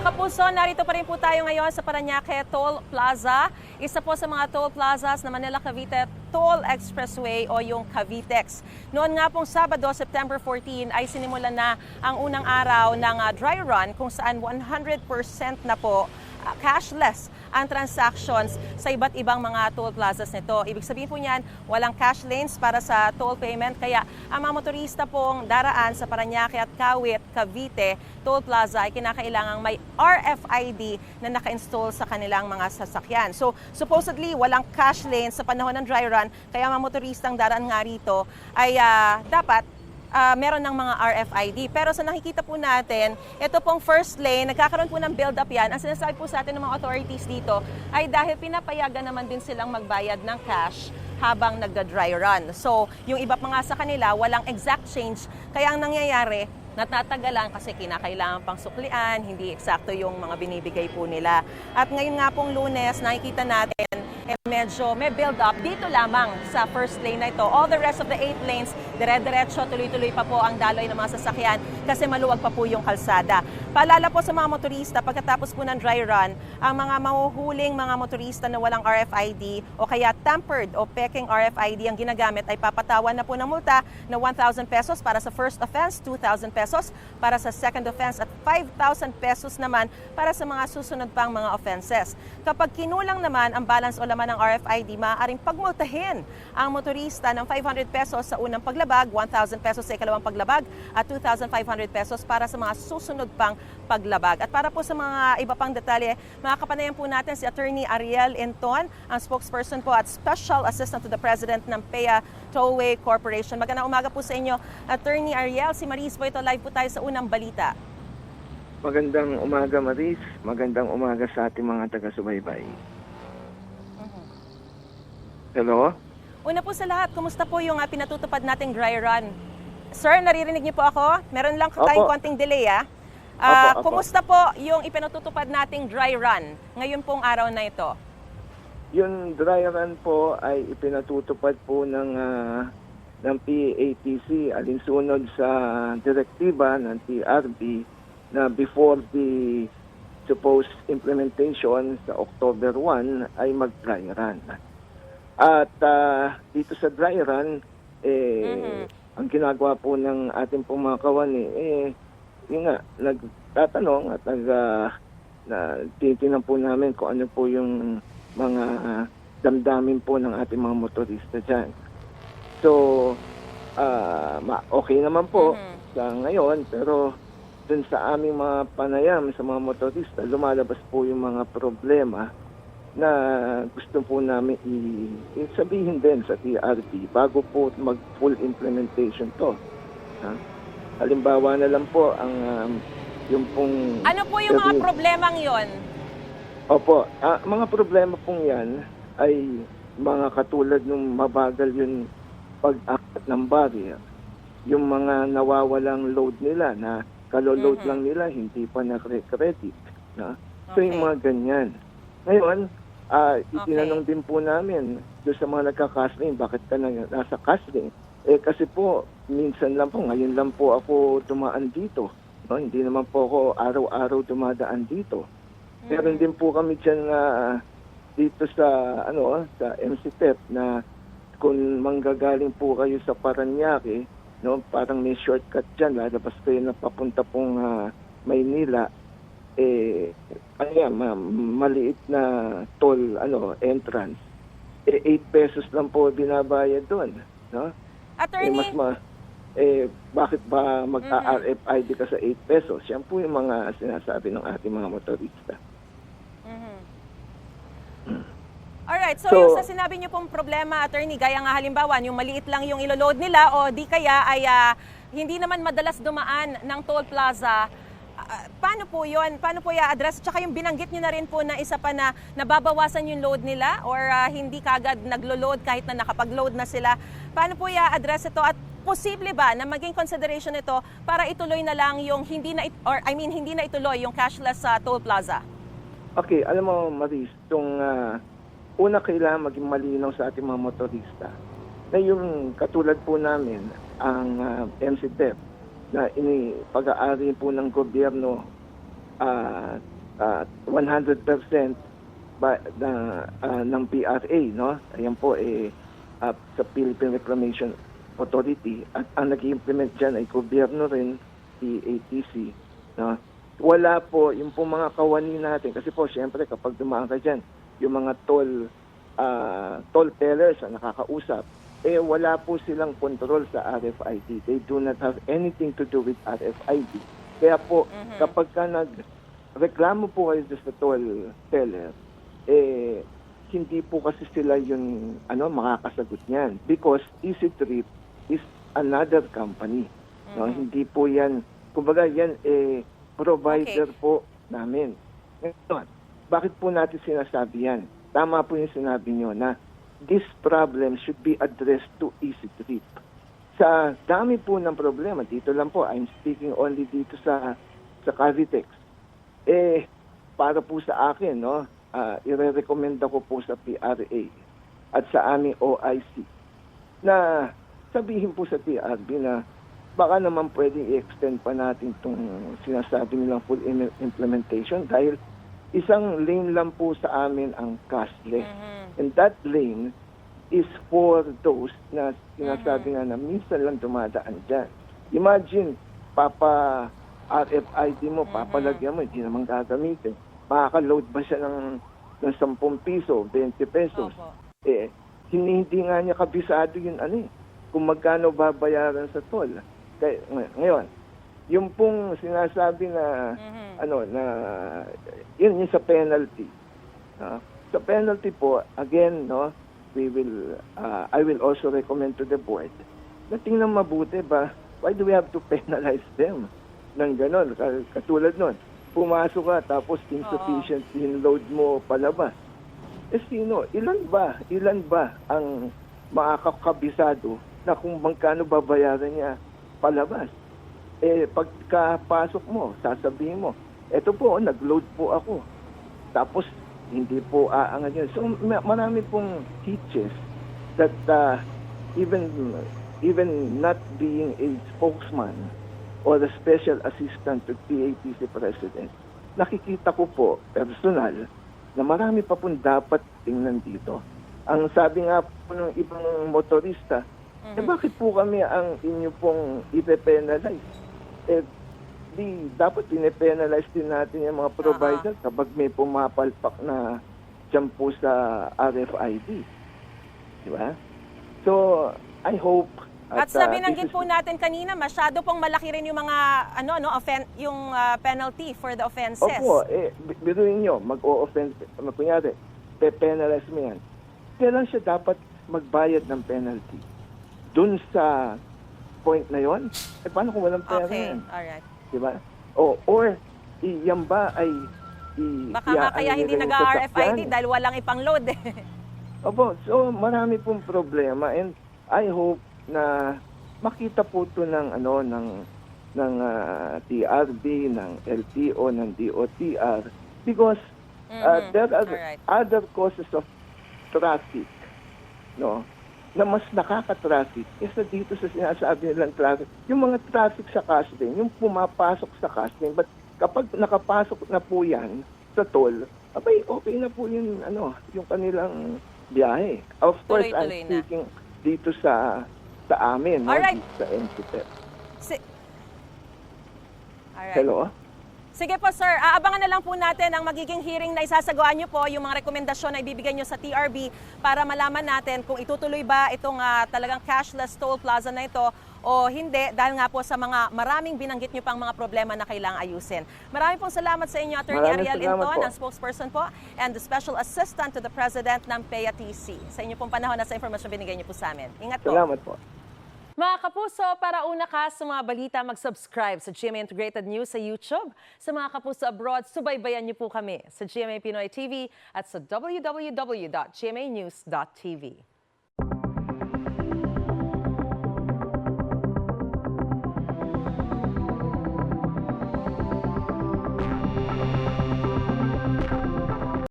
Mga kapuso, narito pa rin po tayo ngayon sa Parañaque Toll Plaza. Isa po sa mga toll plazas na Manila Cavite Toll Expressway o yung Cavitex. Noon nga pong Sabado, September 14, ay sinimulan na ang unang araw ng dry run kung saan 100% na po cashless ang transactions sa iba't ibang mga toll plazas nito. Ibig sabihin po niyan, walang cash lanes para sa toll payment. Kaya ang mga motorista pong daraan sa Parañaque at Kawit, Cavite Toll Plaza ay kinakailangang may RFID na naka-install sa kanilang mga sasakyan. So supposedly walang cash lanes sa panahon ng dry run. Kaya mga motoristang daraan nga rito ay dapat meron ng mga RFID. Pero sa nakikita po natin, ito pong first lane, nagkakaroon po ng build-up yan. Ang sinasabi po sa atin ng mga authorities dito ay dahil pinapayagan naman din silang magbayad ng cash habang nagda-dry run. So, yung iba pa nga sa kanila, walang exact change. Kaya ang nangyayari, natatagalan kasi kinakailangan pang suklian, hindi eksakto yung mga binibigay po nila. At ngayon nga pong Lunes, nakikita natin, medyo may build up dito lamang sa first lane na ito. All the rest of the 8 lanes, dire-diretso, tuloy-tuloy pa po ang daloy ng mga sasakyan kasi maluwag pa po yung kalsada. Paalala po sa mga motorista, pagkatapos po ng dry run, ang mga mahuhuling mga motorista na walang RFID o kaya tampered o peking RFID ang ginagamit ay papatawan na po ng multa na 1,000 pesos para sa first offense, 2,000 pesos para sa second offense at 5,000 pesos naman para sa mga susunod pang mga offenses. Kapag kinulang naman ang balance o laman ng RFID, maaaring pagmultahin ang motorista ng 500 pesos sa unang paglabag, 1,000 pesos sa ikalawang paglabag at 2,500 pesos para sa mga susunod pang paglabag. At para po sa mga iba pang detalye, makakapanayan po natin si Attorney Ariel Enton, ang spokesperson po at Special Assistant to the President ng PEA Tollway Corporation. Magandang umaga po sa inyo, Attorney Ariel. Si Maris po ito, live po tayo sa unang balita. Magandang umaga, Maris. Magandang umaga sa ating mga taga-subaybay. Hello? Una po sa lahat, kumusta po yung pinatutupad nating dry run? Sir, naririnig niyo po ako? Meron lang tayong konting delay, Opo. Kumusta po yung ipinatutupad nating dry run ngayon pong araw na ito? Yung dry run po ay ipinatutupad po ng PATC alinsunod sa direktiba ng TRB na before the supposed implementation sa October 1 ay mag-dry run. At dito sa dry run, ang ginagawa po ng ating pong mga kawani, yun nga, nagtatanong at tinitingnan po namin kung ano po yung mga damdamin po ng ating mga motorista dyan. So, okay naman po sa ngayon, pero dun sa aming mga panayam sa mga motorista, lumalabas po yung mga problema na gusto po namin sabihin din sa TRB bago po mag-full implementation to. Halimbawa na lang po ang yung pong... Ano po yung mga problemang yon? Opo, mga problema pong yan ay mga katulad ng mabagal yung pag-akat ng barrier. Yung mga nawawalang load nila na kalo-load lang nila, hindi pa na-credit. So yung mga ganyan. Ngayon, itinanong din po namin doon sa mga nagka-casting, bakit ka nasa casting? Kasi po, minsan lang po, ngayon lang po ako dumaan dito. No? Hindi naman po ako araw-araw dumadaan dito. Meron din po kami dyan dito sa sa MCTEP na kung manggagaling po kayo sa Parañaque, no, parang may shortcut dyan, lalabas kayo na papunta pong Maynila, maliit na toll entrance, 8 pesos lang po binabayad doon, no? Attorney, bakit ba mag-RFID ka sa 8 pesos? Yan po yung mga sinasabi ng ating mga motorista. Alright, so yung sa sinabi niyo pong problema, Attorney, gaya nga halimbawa, yung maliit lang yung iloload nila o di kaya ay hindi naman madalas dumaan ng toll plaza, paano po yun? Paano po i-address? Tsaka yung binanggit nyo na rin po na isa pa na nababawasan yung load nila or hindi kagad naglo-load kahit na nakapag-load na sila. Paano po i-address ito? At posible ba na maging consideration ito para ituloy na lang yung hindi na ituloy yung cashless sa toll plaza? Okay, alam mo, Maris, una kailangan maging malinaw sa ating mga motorista na yung katulad po namin, ang MCTEP, na pag-aari po ng gobyerno 100% ng PRA, no? Ayan po sa Philippine Reclamation Authority, at ang nag-implement diyan ay gobyerno rin, PATC, no? Wala po yung po mga kawani natin, kasi po syempre kapag dumaan ka diyan, yung mga toll tellers na nakakausap, wala po silang control sa RFID. They do not have anything to do with RFID. Kaya po, kapag ka nagreklamo po kayo sa toll teller, hindi po kasi sila yung makakasagot niyan. Because EasyTrip is another company. No? Hindi po yan, kumbaga yan, provider po namin. Ngayon, bakit po natin sinasabi yan? Tama po yung sinabi nyo na this problem should be addressed to EasyTrip. Sa dami po ng problema, dito lang po, I'm speaking only dito sa Cavitex. Para po sa akin, no, ire-recommenda ko po sa PRA at sa aming OIC na sabihin po sa TRB na baka naman pwedeng i-extend pa natin itong sinasabi nilang full implementation dahil isang lane lang po sa amin ang cashless. And that lane is for those na sinasabi nga na minsan lang dumadaan dyan. Imagine, RFID mo, papalagyan mo, hindi naman gagamitin. Makaka-load ba siya ng 10 piso, 20 pesos? Opo. Hindi nga niya kabisado yun kung magkano babayaran sa toll. Kaya, ngayon, yung pong sinasabi na yun yung sa penalty. Sa penalty po, again, no, I will also recommend to the board na tingnan mabuti ba, why do we have to penalize them ng ganon? Katulad nun, pumasok ka tapos insufficient yung load mo palabas. Sino? Ilan ba ang makakabisado na kung magkano babayaran niya palabas? Pagkapasok mo, sasabihin mo, eto po, nag-load po ako. Tapos, hindi po aangan yun. So, marami pong hitches that even not being a spokesman or a special assistant to PATC President, nakikita ko po, personal, na marami pa pong dapat tingnan dito. Ang sabi nga po ng ibang motorista, bakit po kami ang inyo pong ipe-penalize? Dapat pine-penalize din natin yung mga provider kapag may pumapalpak na dyan po sa RFID. Di ba? So, I hope... At sabi binanggit po natin kanina, masyado pong malaki rin yung mga penalty for the offenses. Opo, biruin nyo, mag-o-offense, kunyari, pe-penalize mo yan. Kailan siya dapat magbayad ng penalty? Dun sa point na yon? Paano kung walang pera yan? Alright. Diba? Or yan ba ay baka nga kaya hindi nag-RFID dahil walang ipang-load Opo, so marami pong problema, and I hope na makita po ito ng TRB, ng LTO, ng DOTR, because there are other causes of traffic, no, na mas nakaka-traffic kaysa dito sa sinasabi nilang traffic. Yung mga traffic sa Castlane, yung pumapasok sa Castlane, but kapag nakapasok na po yan sa toll, okay na po yung kanilang biyahe. Of course, I'm speaking dito sa amin, no? Sa NCTEP. Hello? Sige po, sir. Aabangan na lang po natin ang magiging hearing na isasagawa nyo po, yung mga rekomendasyon na ibibigay nyo sa TRB para malaman natin kung itutuloy ba itong talagang cashless toll plaza na ito o hindi, dahil nga po sa mga maraming binanggit nyo pang mga problema na kailangang ayusin. Maraming pong salamat sa inyo, Attorney Ariel Inton, ang spokesperson po and the Special Assistant to the President ng PATC. Sa inyo pong panahon na sa informasyon binigay nyo po sa amin. Ingat po. Salamat po. Mga kapuso, para una ka sa mga balita, mag-subscribe sa GMA Integrated News sa YouTube. Sa mga kapuso abroad, subaybayan niyo po kami sa GMA Pinoy TV at sa www.gmanews.tv.